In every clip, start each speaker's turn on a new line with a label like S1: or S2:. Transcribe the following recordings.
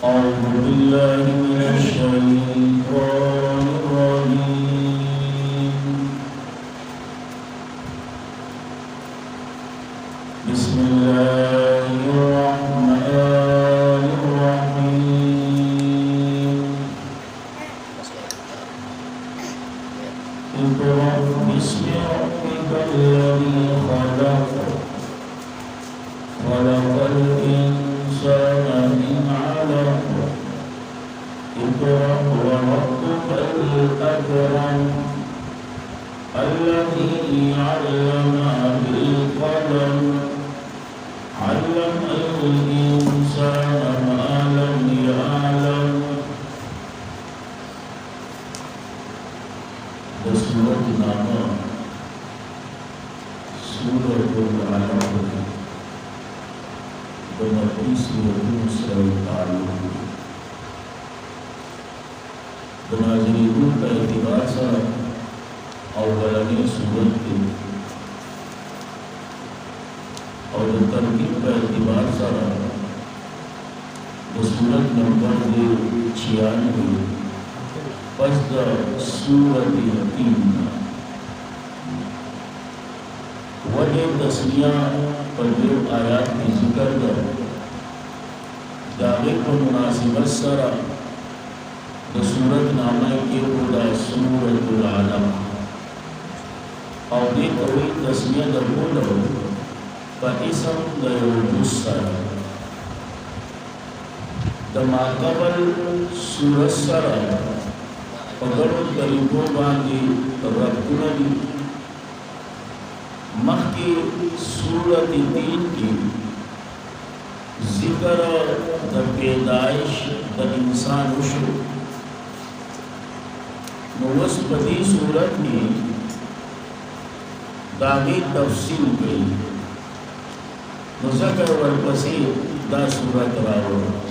S1: أعوذ بالله من الشيطان الرجيم. بسم الله الرحمن الرحيم. اقرأ باسم ربك الذي خلق خلق الإنسان من علق اقرأ وربك الأكرم الذي علم بالقلم علم الإنسان ما لم يعلم. Surah nama Suratul Alaq berarti Surah Al-Alaq. Bernazir itu kaitibasa awalnya surat itu awal terkib kaitibasa surat nombor 96 pada surah Yasin. Wajib tasmiyah pada ayat dizikar dari munasibah sara surat nama ke pada Suratul Alaq. Audi kawin tasmiyah dahulu pada isam dayulusar damakabal surah sara Pagawad dari bagi Rabbunadi Mahki Surat Din ki Zikr dan Pedaish dan Insan Ushu Nuwas Padi Surat ni Dagi Tafsil ki Nuzakar wal Pasir da Surat Rawar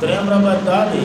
S1: Terima raba dade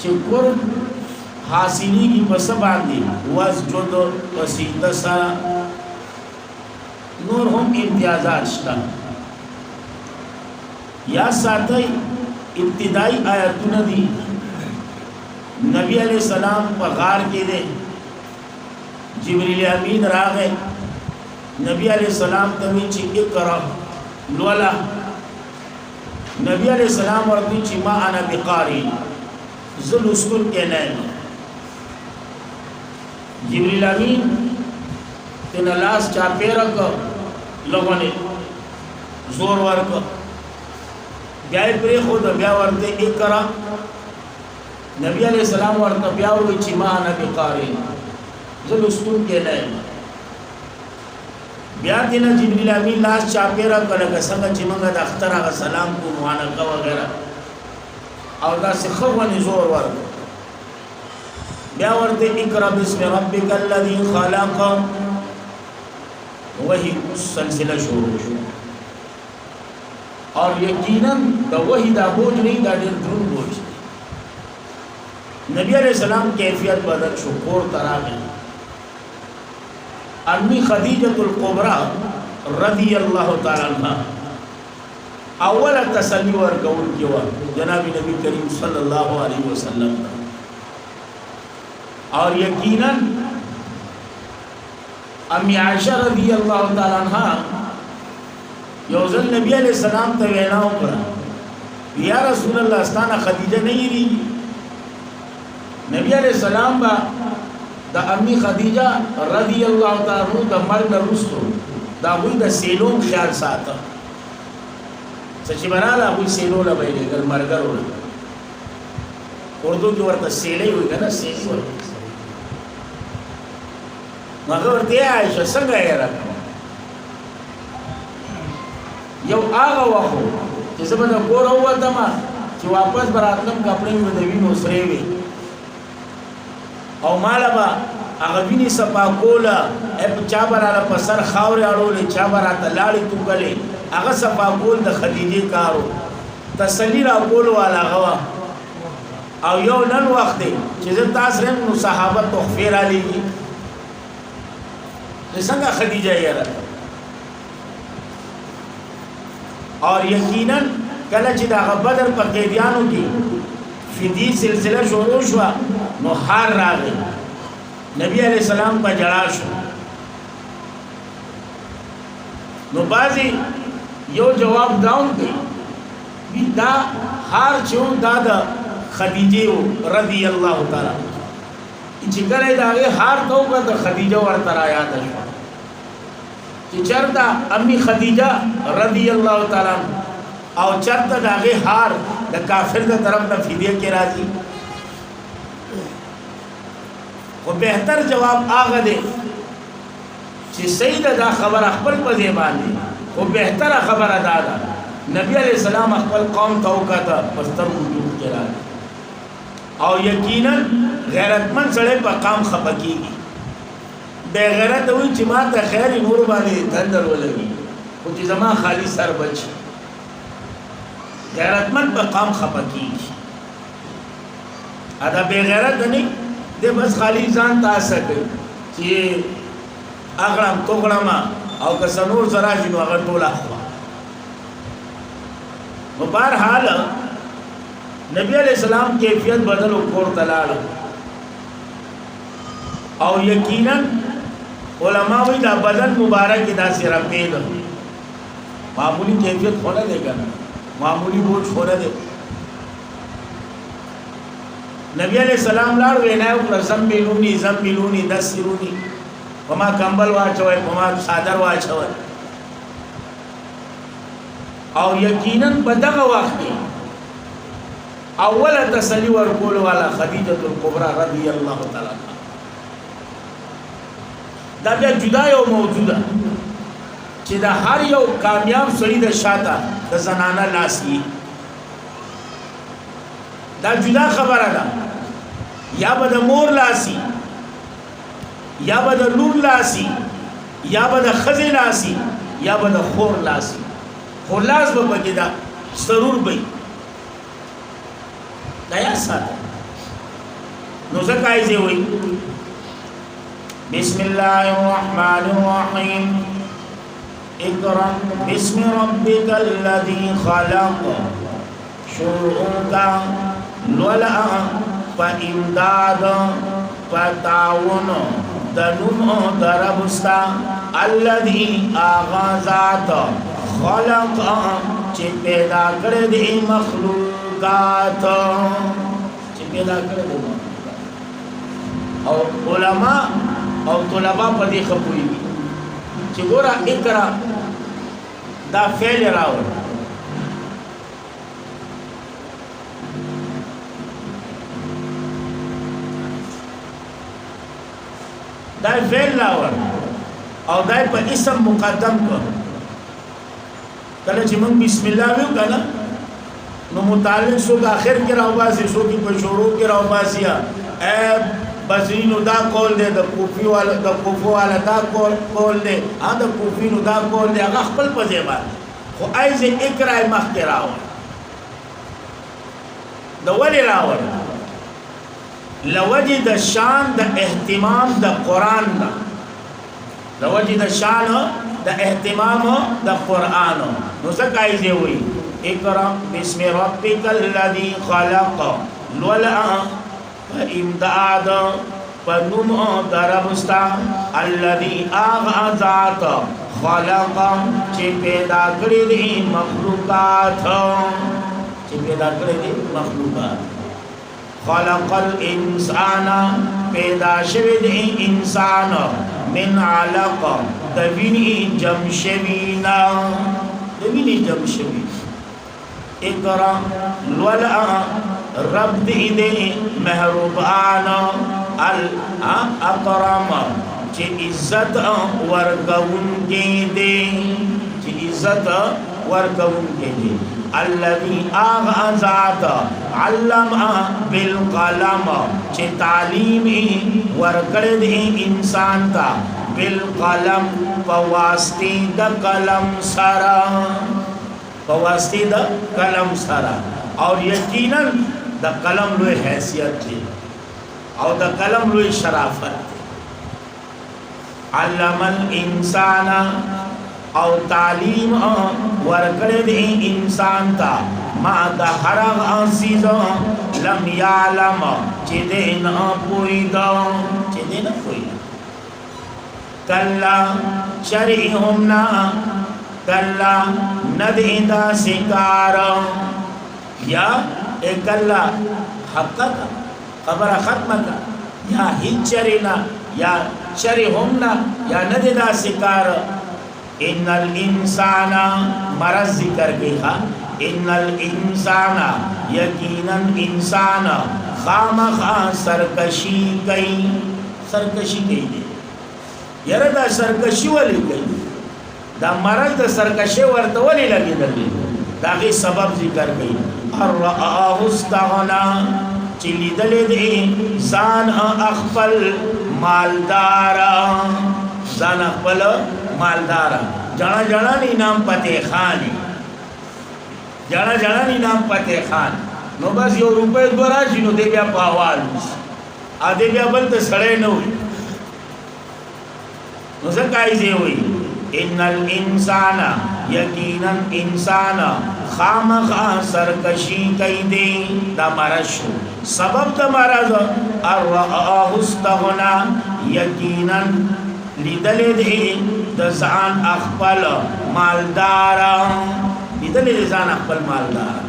S1: چې قرب حاصلېږي په څه باندې واسجد په سجده سره نور هم امتیازات شته یا ساتي ابتدائی آیتونه دي نبی علیہ السلام په غار کې دي جبرئیل امین راغی نبی علیہ السلام ته وی چې اقرا لولا نبی علیہ السلام ورته چې ما انا بقاری زلوستل کې نه جبرئیل امین تن لاس چا پیرک لغونه زور ورک بیا پرې خود بیا ورته اقرا نبی علیہ السلام ورته بیا وی چې ما انا بقاری زلوستل کې نه بیا دینا جبرئیل امین لاس چاپیرا کله څنګه چې موږ د اختر هغه سلام کو موانقه وغیرہ او دا څخه ونی زور ورته بیا ورته اقرا بسم ربک الذی خلق وہی سلسله شروع شو اور یقینا دا وحی دا بوجھ نہیں دا ډېر دروند بوجھ نبی علیہ السلام کیفیت بدل شو کور تراغه امی خدیجة القبرى رضی اللہ تعالی عنہ اول تسلی ورکول کیوا جناب نبی کریم صلی اللہ علیہ وسلم اور یقینا امی عائشہ رضی اللہ تعالی عنہ یوزن نبی علیہ السلام ته وینا وکړه یا رسول الله استانه خدیجه نه یری نبی علیہ السلام با دا امی خدیجہ رضی اللہ تعالی عنہ دا مرد رستو دا ہوئی دا سیلون خیال ساتا سچی بنالا ہوئی سیلون بھئی گل مرگر ہوئی اردو کی ورطا سیلی ہوئی گا نا سیلی ہوئی مگر ورطا عائشہ سنگا ہے رکھا یو آغا وخو جیسے بنا گورا ہوا تما چی واپس براتنم کپڑے میں دوین اسرے ہوئی او مالا با اغوینی سپا کولا چا برالا پا سر خاوری اڑولی چا براتا لالی توکلی اغا سپا کول دا خدیجی کارو تسلی را کولو والا غوا او یو نن وقت دی چیزن تاس رہن نو صحابت تخفیر آلی گی جسنگا خدیجہ یہ رہا اور یقیناً کلا چی دا بدر پا قیدیانو کی فدی سلسلہ شروع شوا نو حار راغی نبی علیہ السلام پا جڑا شو نو بازی یو جواب داؤن دی دا حار چون دا خدیجہ رضی اللہ تعالی چی کلی دا آگے حار تو کا دا خدیجہ ورطر آیات شو چی چرتا امی خدیجہ رضی اللہ تعالی او چرتا دا آگے حار دا کافر دا طرف دا فدیہ کے راضی وہ بہتر جواب آگا دے چی سید دا خبر اخبر پا زیبان دے وہ بہتر خبر ادا دا نبی علیہ السلام اخبر قوم توقع تا پستر وجود کے راضی او یقینا غیرتمند سڑے پا قام خپکی گی بے غیرت ہوئی چی ما تا خیری نور بانے دندر ہو لگی وہ چی زمان خالی سر بچی غیرتمند پا قام خپکی گی ادا بے غیرت نہیں دے بس خالی ځان تا سکے چی اغرام توغرما او کسنور زراجی نو اگر طول اخوا و بارحال نبی علیہ السلام کیفیت بدل و کور تلال او یقینا علماء دا بدل مبارک دا سر پید معمولی کیفیت خونا دے گا معمولی بوجھ خونا دے نبی علیہ السلام لار وینای اوپر زمبلونی زمبلونی دسرونی وما کمبل واچوئے وما صادر واچوئے او یقیناً بدغ وقتی اول تسلی ورکول والا خدیجة القبرى رضی اللہ تعالی دا بیا جدا یو موجوده چې دا هر یو کامیاب سړي د شاته د زنانه لاسی دا جدا خبره ده یا به د مور لاسی یا به د لور لاسی یا به د ښځې لاسی یا به د خور لاسی خو لاس به پکې دا ضرور وي دا یا ساته نو ځکه یې وایي بسم الله الرحمن الرحیم اقرأ بسم ربك الذي خلق شروع کا لولا فإمداد فتعاون دنوم دربستا الذي آغازات خلق چه پیدا کرده مخلوقات چه پیدا کرده او علماء او طلباء پا دی خبوئی بی چه گورا اقرأ دا فعل راوڑ دای فعل لاور او دای په اسم مقدم کو کله چې موږ بسم الله ویو کنه نو متعلق سو د اخر کې راو باسي سو کې په شروع کې راو باسي بزرینو دا کول دی د کوفی والا د کوفو والا دا کول دی د کوفینو دا کول دی هغه خپل په ځای باندې خو ایزه اقرا مخکې راو د ولی راو لوجه د شان د اهتمام د قران دا لوجه د شان د اهتمام د قران نو څنګه یې وی اقرا بسم ربک الذی خلق لولا امداد فنم دربستا الذی اغذات خلق چې پیدا کړی دي مخلوقات چې پیدا کړی دي مخلوقات خلق الانسان پیدا شوی دی انسان من علق دوینی جمشوینا دوینی جمشوی اقرا لولا رب دی محروبان الاقرام چه عزت ورگون کے دی چه عزت ورگون کے دی الذي اغذات علم بالقلم چې تعلیم ورکړې دي انسان ته بالقلم په واسطه د قلم سره په واسطه د قلم سره او یقینا د قلم لوی حیثیت دی او د قلم لوی شرافت علم الانسان او تعلیم ورکړې دي انسان ته ما د هر عزیز لم یعلم چې دې نه پوهیدا چې دې نه پوهیدا کلا شریحمنا کلا ندیدا سکار یا کلا حقق خبر ختمه یا هچرینا یا شریحمنا یا ندیدا سکار ان الانسان مرض ذکر کیخا ان الانسان یقینا انسان خامخا سرکشی کئی سرکشی کئی دے یره دا سرکشی ولی کئی دا مرض دا سرکشی ورطولی لگی دلی دا غی سبب ذکر کئی الرآه استغنا چلی دلی دے زان اخفل مالدارا زان اخفل مالدارا جانا جانا نی نام پتے خانی جانا جانا نی نام پتے خان نو بس یو روپے دو راشی نو دے بیا پاوال آدھے بیا بلت سڑے نوی نو سکائی سے ہوئی ان الانسان یقینا انسان خامخا سرکشی کئی دے دا مرض شو سبب دا مرض الرآه استغنا یقینا لیدل دے دزان اخپل مالدارا لیدل دزان اخپل مالدارا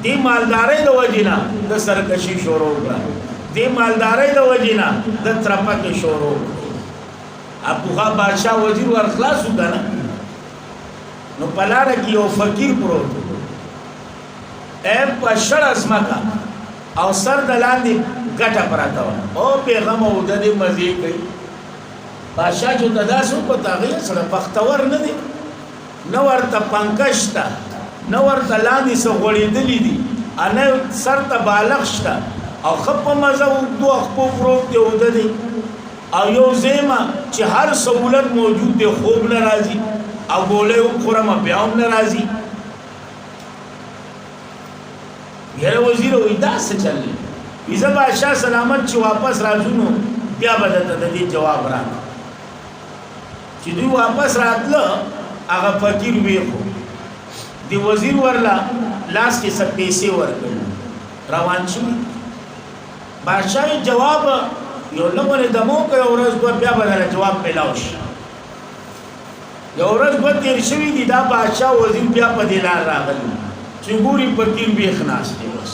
S1: دی مالداری دو وجینا دا سرکشی شروع کرا دی مالداری دو وجینا دا ترپک شروع اب خواه بادشاہ وزیر ورخلاص ہوگا نا نو پلارا کی او فقیر پروت ایم پا شڑ ازمکا او سر دلان دی گٹا پراتا ہوا او پیغم او دا دی مزی کئی بادشاہ جو تداسو پتا غیر سر پختور ندی نور تا پنکشتا نور تا لاندی سا غوڑی دلی دی انا سر تا بالغشتا او خب مزا دو اخپو پروت دی او دا دی او یو زیما چې هر سہولت موجود دی خوب نرازی او گولے خورم بیاوم نرازی یہ وزیر ہوئی دا سے چل لی ویزه بادشاہ سلامت چې واپس راځونو بیا به درته د دې جواب راکړم چې دوی واپس راتله هغه فقیر ویخو دی وزیر ورلا لاس کې څه پیسې ورکړي روان شي بادشاہ جواب یو لمونه دمو کوي ورځ دوه بیا به جواب ملاو شي یو ورځ دوه تیر شوي دي دا بادشاہ وزیر بیا په دې لار راغلی چې ګوري فقیر ویخ ناست دی بس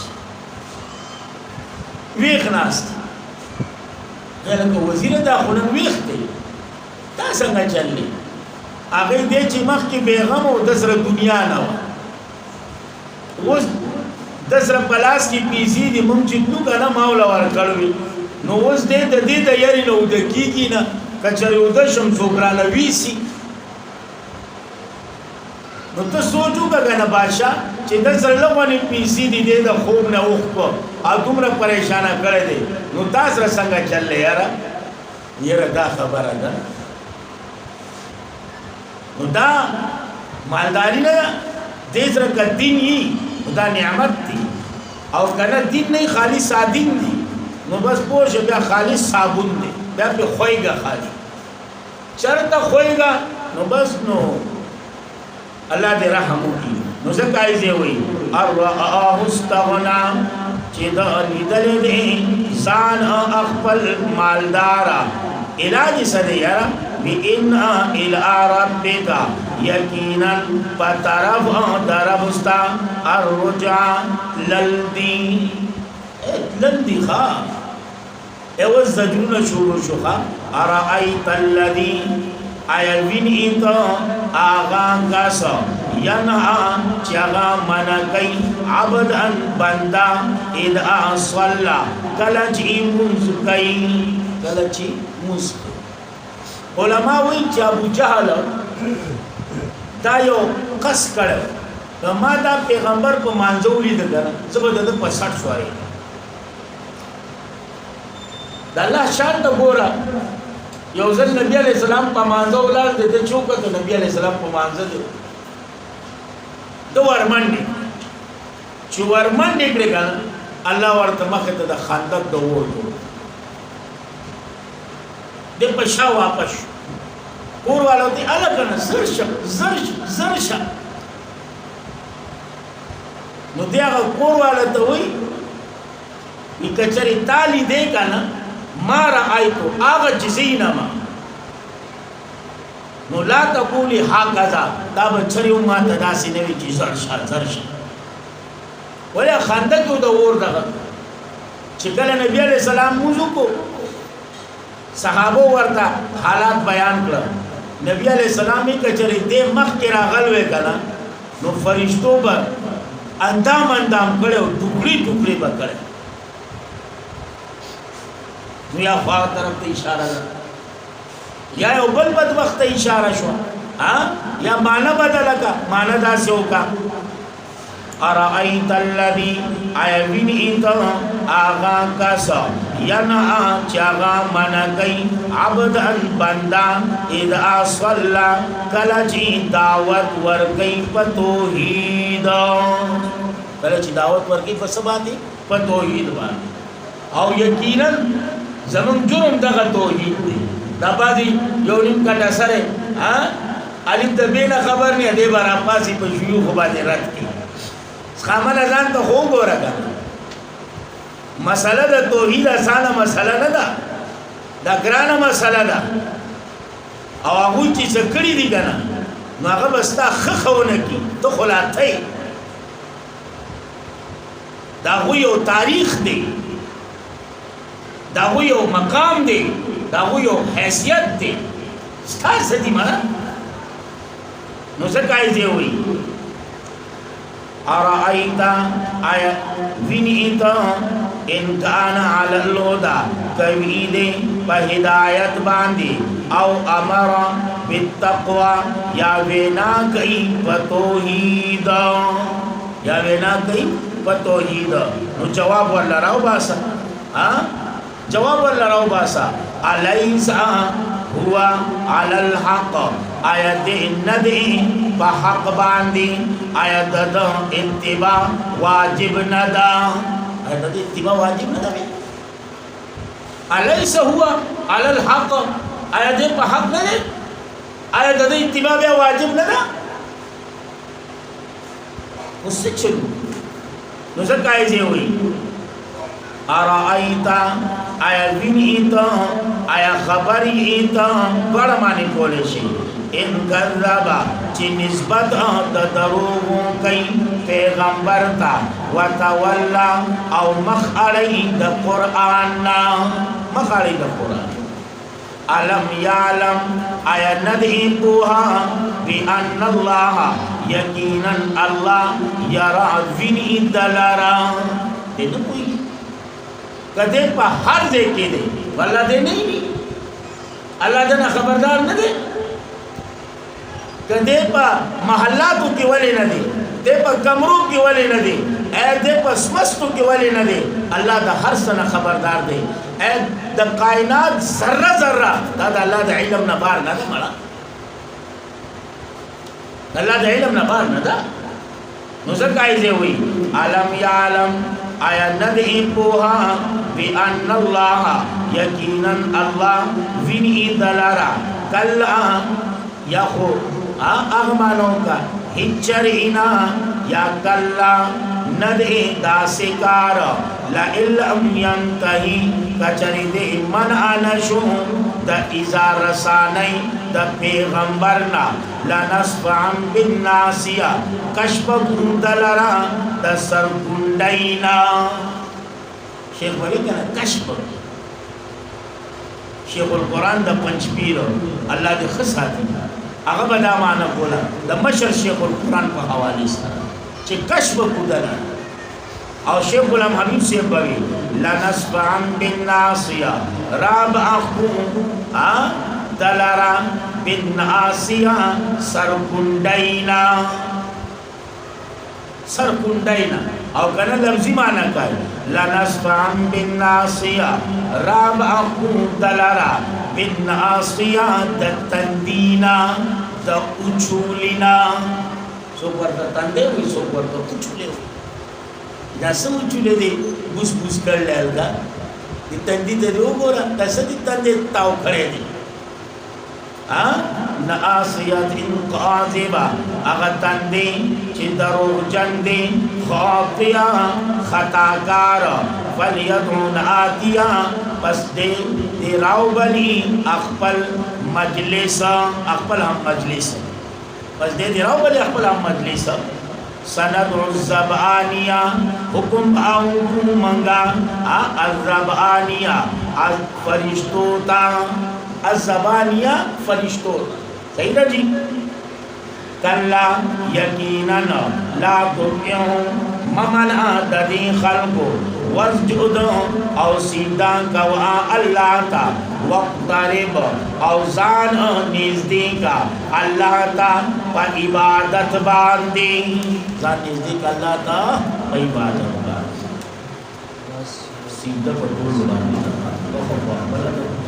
S1: ویخ ناست غلکه وزیر دا خونن ویخ دی دا څنګه چللی هغه دې چې مخکې بیغم او د سره دنیا نه وه اوس د سره په لاس کې پیسې دي موږ چې تلو که نه ما وله ورکړوي نو اوس دې د دې د یاري نه اوده کېږي نه که چېرې اوده شم څوک رانه ویسي نو ته سوچ وکړه که نه بادشاه چې د سره لغونې پیسې دي دې د خوب نه اوښکو او دومره پریشانه کړی دی نو تا سره څنګه چللی یاره دا خبره ده نو دا مالداری نه دې سره که دین یي دا نعمت دی او کنه دین نه خالص سادین دی نو بس پوه شه بیا خالص صابون دی بیا په خوېګه خالي چرته خوېګه نو بس نو الله دې رحم وکړي نو څنګه یې وي اراه استغنا چې دا لیدل دي ځان خپل مالدارا علاج سره یاره بإن إلى ربك يقينا فطرف دربستا الرجع للدي خا او الزجون شروع شخا أرأيت الذي أيوين آغا غاسا ينهى چغا منكي عبدا بندا إذا صلى کلچی منزكي کلچی منزكي علماء وی چې ابو جهل دا یو قص کړو نو ما دا پیغمبر په مانځولې ده کنه زبر د په 60 سواري د الله شان ته ګوره یو ځل نبی عليه السلام په مانځول لار د چوکه ته نبی عليه السلام په مانځه دو ورمنډي چې ورمنډي کړه کنه الله ورته مخه ته د خندق د ورته د پښا واپس کور والو دي الګ نه زرش نو دی هغه کور والو ته وای کچری تالی دی کنه ما رأيتو هغه جزینما نو لا تقولي هكذا دا بچریو ما تداسي نوي چې زرش ولا خندق د اور دغه چې کله نبی عليه السلام موضوع کو صحابه ورته حالات بیان کړ نبی علیہ السلام یې کچری دې مخ کې راغلوې کنا نو فرشتو به اندام کړو ټوکړي به کړو نو یا خوا طرف ته اشاره ده یا یو بل بد وخت اشاره شو یا معنا بدل کا معنا داسې وکا ارایت الذی ایوین ایت آغا کسا ینعا چاغا منگئی عبدا بندا اذا صلا کلچی دعوت ورگئی پتوحید کلچی دعوت ورگئی پسباتی پتوحید بانی او یقینا زمون جرم دغه توحید دی دا بازی یو نیم کټه سره علم د بینه خبر نه دی بار پاسي په شيوخ باندې رات کی خامل ځان ته خو ګورګا مسله د توحید اسانه مسله نه ده دا ګرانه مسله ده او هغه چې څکړی دي کنه نو هغه بستا خخونه کی ته خلاته دا یو تاریخ دی دا یو مقام دی دا یو حیثیت دی ستاسو دي ما نو څنګه یې وي ارایتا آیا وینیتا ان کان علی الهدى کوي دې په هدایت باندې او امر بالتقوى یا وینا کوي په توحید یا وینا کوي په توحید نو جواب ولراو باسا جواب ولراو باسا الیس هو علی الحق آیت ندی په حق باندې آیت د اتباع واجب ندا آیا د اتباع واجب نه ده؟ الیس هو علی الحق، آیا دې په حق نه دی؟ آیا د اتباع بیا واجب نه ده؟ اوس څه چلو نو ځکه یې وایي ارائیت آیا وینئیت آیا خبریت بڑا معنی کولی شي ان کذبا چې نسبت د دروغ کوي پیغمبر تا وتولا او مخ اړی د قران مخ اړی د قران علم یعلم آیا ندهی پوها بان الله یقینا الله یرا وینی دلارا دې نه کوي کدے پا ہر دے کے دے واللہ دے نہیں اللہ دے خبردار نہ دے کدے پا محلاتو کی ولی نہ دے دے پا کمرو کی ولی نہ دے اے دے پا سمستو کی ولی نہ دے اللہ دا ہر سنہ خبردار دے اے دا کائنات ذرہ ذرہ دا اللہ دا علم نبار نہ دے مڑا اللہ دا علم نبار نہ دا نظر کائزے ہوئی علم یا علم آیا ندعی پوها بان اللہ یقینا اللہ وینی دلارا کلا یا خو اغمانوں کا ہچرینا یا کلا ندعی داسکار لئلم ینتہی کچری دے من آنشو دا ازا رسانی دا پیغمبرنا لنصفعن بالناسیہ کشپ گندلرا دا سرگندینا شیخ بھائی کہنا کشپ شیخ القرآن دا پنچپیر اللہ دے خساتی اگر بدا معنی بولا دا مشر شیخ القرآن پا حوالی سارا چه کشپ کدلا اور شیخ غلام حبیب سے بوی لنصفعن بالناسیہ راب اخو دلرا بالناسیہ سرگندینا سرکندینا او کنا لفظی معنی کئی لنصفعن بالناسیہ راب اخو دلرا بالناسیہ دا تندینا دا اچولینا سو پر دا تندے ہوئی سو پر دا اچولے ہوئی دا سو اچولے دے بوس بوس کر لے گا دی تندی دے دے گورا کیسا دی تندے تاو کھڑے دے ناسیت انقاذبا اغا تندے چی درو جندے خاطیا خطاکار فلیدون آتیا پس دے راو بلی اخپل مجلس اخپل ہم مجلس پس دے راو بلی اخپل ہم مجلس سندع الزبانیہ حکم آؤں منگا الزبانیہ فرشتوتا الزبانیہ فرشتوتا صحیح نا جی کلا یقینا لا تطیعوا ممنع ددی خلقو واسجد او سیدان کوا اللہ تا وقترب او زان نزدیکا اللہ تا پا عبادت باندی زان نزدیک اللہ تا پا عبادت باندی سیدہ پر دول باندی